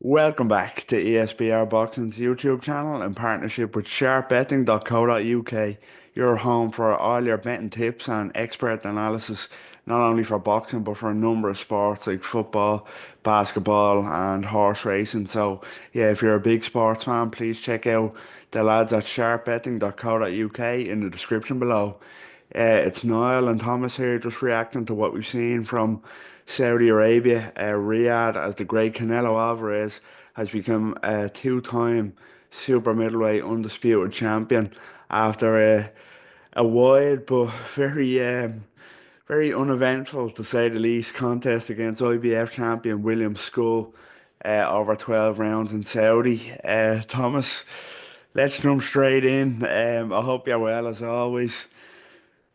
Welcome back to ESBR Boxing's YouTube channel in partnership with sharpbetting.co.uk, your home for all your betting tips and expert analysis, not only for boxing but for a number of sports like football, basketball, and horse racing. So, yeah, if you're a big sports fan, please check out the lads at sharpbetting.co.uk in the description below. It's Niall and Thomas here, just reacting to what we've seen from Saudi Arabia. Riyadh, as the great Canelo Alvarez has become a two-time super middleweight undisputed champion after a wide but very uneventful, to say the least, contest against IBF champion William SCULL over 12 rounds in Saudi. Thomas, let's jump straight in. I hope you're well as always.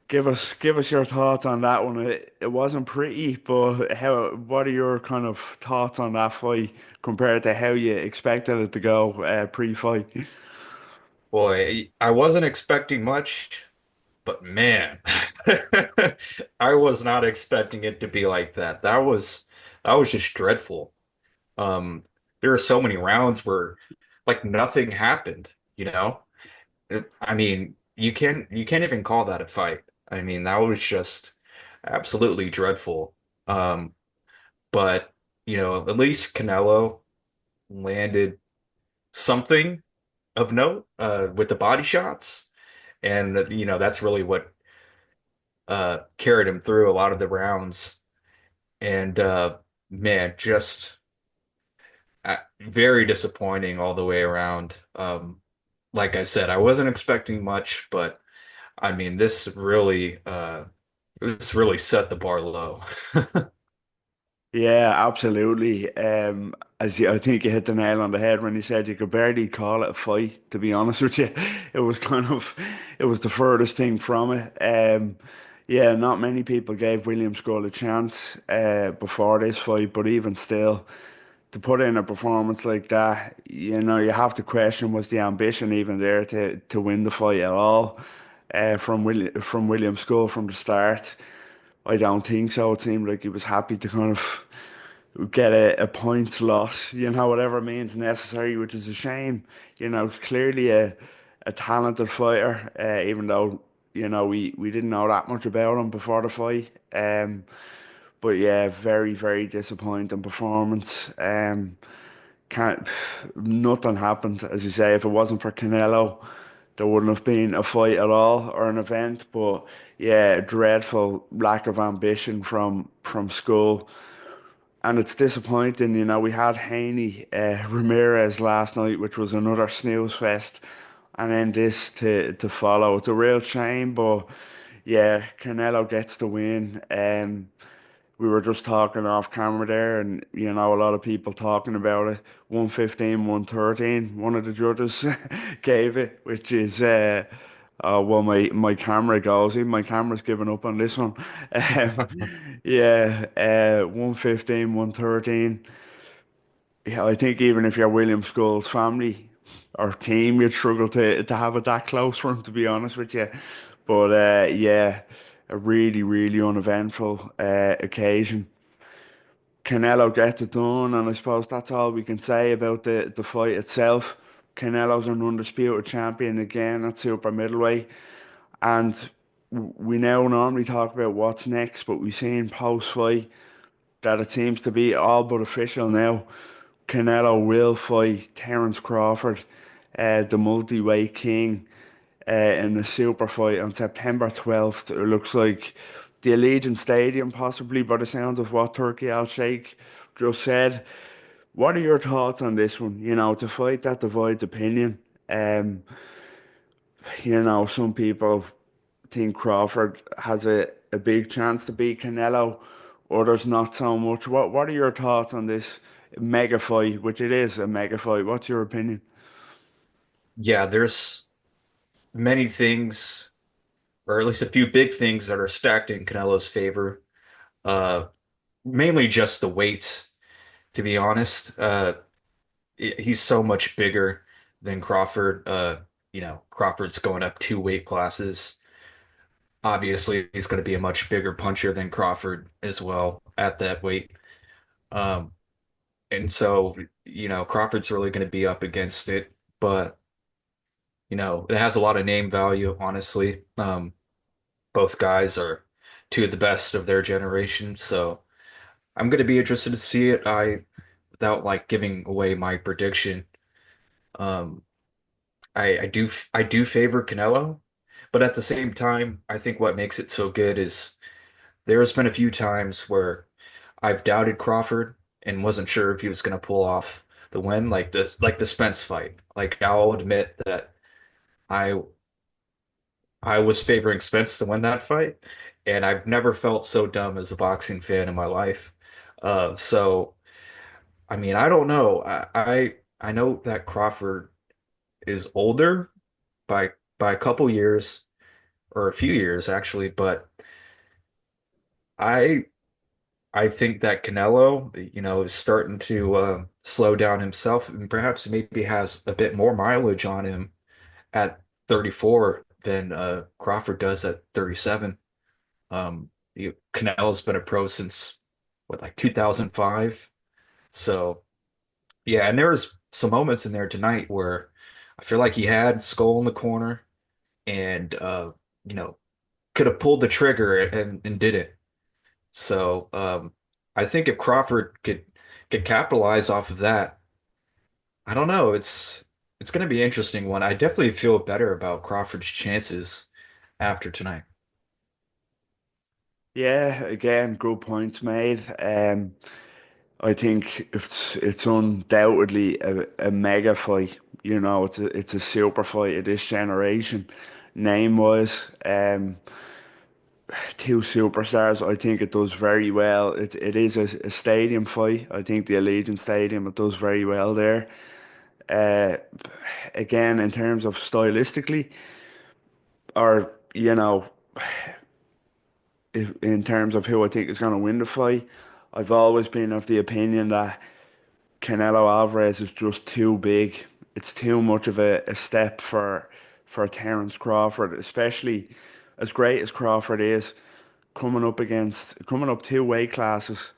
Give us your thoughts on that one. It wasn't pretty, but what are your kind of thoughts on that fight compared to how you expected it to go pre-fight? Boy, I wasn't expecting much, but man, I was not expecting it to be like that. That was just dreadful. Um, there are so many rounds where like nothing happened, you know? I mean, you can't even call that a fight. I mean, that was just absolutely dreadful. Um, but at least Canelo landed something of note with the body shots. And that's really what carried him through a lot of the rounds. And man, just very disappointing all the way around. Like I said, I wasn't expecting much, but I mean, this really set the bar low. Yeah, absolutely. I think you hit the nail on the head when you said you could barely call it a fight, to be honest with you. It was it was the furthest thing from it. Yeah, not many people gave William Skull a chance before this fight, but even still, to put in a performance like that, you have to question, was the ambition even there to win the fight at all from William Skull from the start? I don't think so. It seemed like he was happy to kind of get a points loss, whatever means necessary, which is a shame. Clearly a talented fighter, even though, we didn't know that much about him before the fight. But yeah, very, very disappointing performance. Can't, nothing happened, as you say. If it wasn't for Canelo, there wouldn't have been a fight at all or an event. But yeah, dreadful lack of ambition from Skull. And it's disappointing, we had Haney Ramirez last night, which was another snooze fest, and then this to follow. It's a real shame, but yeah, Canelo gets the win. We were just talking off camera there, and a lot of people talking about it. 115, 113. One of the judges gave it, which is well, my camera goes. Even my camera's given up on this one. Yeah, 115, 113. Yeah, I think even if you're William School's family or team, you'd struggle to have it that close for him, to be honest with you. But yeah, a really, really uneventful occasion. Canelo gets it done, and I suppose that's all we can say about the fight itself. Canelo's an undisputed champion again at super middleweight, and we now normally talk about what's next, but we've seen post-fight that it seems to be all but official now. Canelo will fight Terence Crawford, the multi-weight king, in a super fight on September 12th. It looks like the Allegiant Stadium, possibly by the sound of what Turkey Al Sheikh just said. What are your thoughts on this one? It's a fight that divides opinion. Um, some people think Crawford has a big chance to beat Canelo, others not so much. What are your thoughts on this mega fight, which it is a mega fight? What's your opinion? Yeah, there's many things, or at least a few big things that are stacked in Canelo's favor. Uh, Mainly just the weight, to be honest. He's so much bigger than Crawford. Crawford's going up two weight classes. Obviously, he's going to be a much bigger puncher than Crawford as well at that weight. Um, And so, Crawford's really going to be up against it, but it has a lot of name value, honestly. Both guys are two of the best of their generation, so I'm going to be interested to see it. Without like giving away my prediction, um, I do favor Canelo, but at the same time, I think what makes it so good is there's been a few times where I've doubted Crawford and wasn't sure if he was going to pull off the win, like the Spence fight. Like I'll admit that I I was favoring Spence to win that fight, and I've never felt so dumb as a boxing fan in my life. So I mean, I don't know. I know that Crawford is older by a couple years or a few years actually, but I I think that Canelo, is starting to slow down himself and perhaps maybe has a bit more mileage on him at 34 than Crawford does at 37. Canelo's been a pro since what, like 2005. So yeah, and there was some moments in there tonight where I feel like he had Skull in the corner and you know, could have pulled the trigger and didn't. So I think if Crawford could capitalize off of that, I don't know. It's going to be an interesting one. I definitely feel better about Crawford's chances after tonight. Yeah, again, good points made. I think it's undoubtedly a mega fight. It's a super fight of this generation, name wise. Two superstars. I think it does very well. It is a stadium fight. I think the Allegiant Stadium, it does very well there. Uh, Again, in terms of stylistically, or in terms of who I think is going to win the fight, I've always been of the opinion that Canelo Alvarez is just too big. It's too much of a step for Terence Crawford, especially as great as Crawford is, coming up two weight classes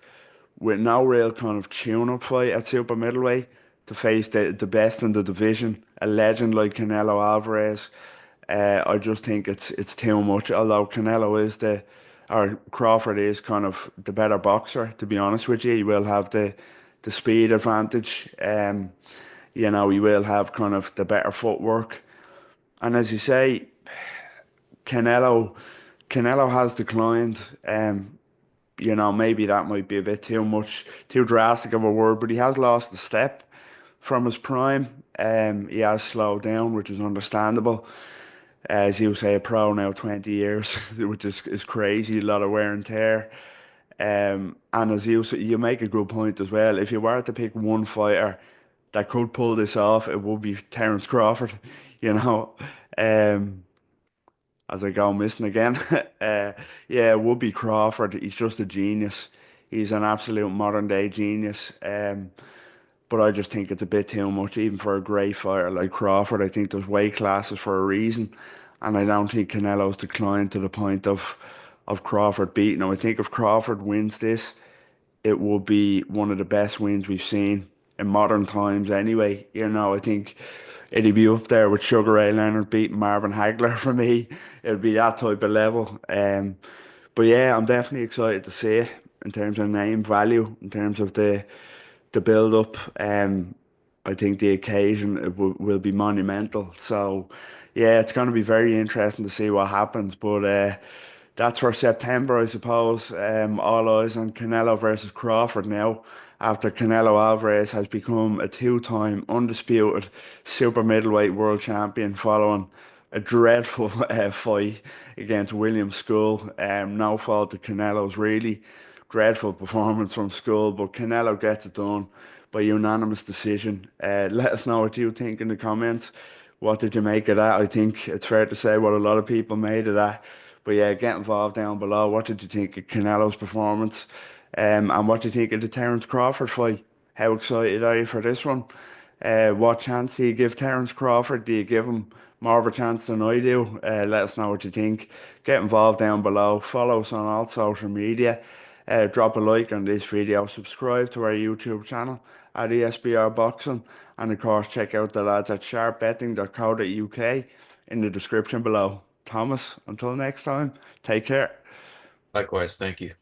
with no real kind of tune-up fight at super middleweight to face the best in the division, a legend like Canelo Alvarez. I just think it's too much. Although or Crawford is kind of the better boxer, to be honest with you. He will have the speed advantage. He will have kind of the better footwork. And as you say, Canelo, Canelo has declined. Maybe that might be a bit too much, too drastic of a word, but he has lost a step from his prime. He has slowed down, which is understandable. As you say, a pro now 20 years, which is crazy, a lot of wear and tear. And as you make a good point as well. If you were to pick one fighter that could pull this off, it would be Terence Crawford. You know, um, as I go missing again. Yeah, it would be Crawford. He's just a genius. He's an absolute modern day genius. But I just think it's a bit too much, even for a great fighter like Crawford. I think there's weight classes for a reason, and I don't think Canelo's declined to the point of Crawford beating him. I think if Crawford wins this, it will be one of the best wins we've seen in modern times anyway. I think it'd be up there with Sugar Ray Leonard beating Marvin Hagler for me. It'd be that type of level. But yeah, I'm definitely excited to see it in terms of name value, in terms of the build up. I think the occasion will be monumental. So yeah, it's going to be very interesting to see what happens. But that's for September, I suppose. All eyes on Canelo versus Crawford now, after Canelo Alvarez has become a two-time undisputed super middleweight world champion following a dreadful fight against William Skull. No fault of Canelo's really. Dreadful performance from Skull, but Canelo gets it done by unanimous decision. Let us know what you think in the comments. What did you make of that? I think it's fair to say what a lot of people made of that. But yeah, get involved down below. What did you think of Canelo's performance? And what do you think of the Terence Crawford fight? How excited are you for this one? What chance do you give Terence Crawford? Do you give him more of a chance than I do? Let us know what you think. Get involved down below. Follow us on all social media. Drop a like on this video, subscribe to our YouTube channel at ESBR Boxing, and of course check out the lads at sharpbetting.co.uk in the description below. Thomas, until next time, take care. Likewise, thank you.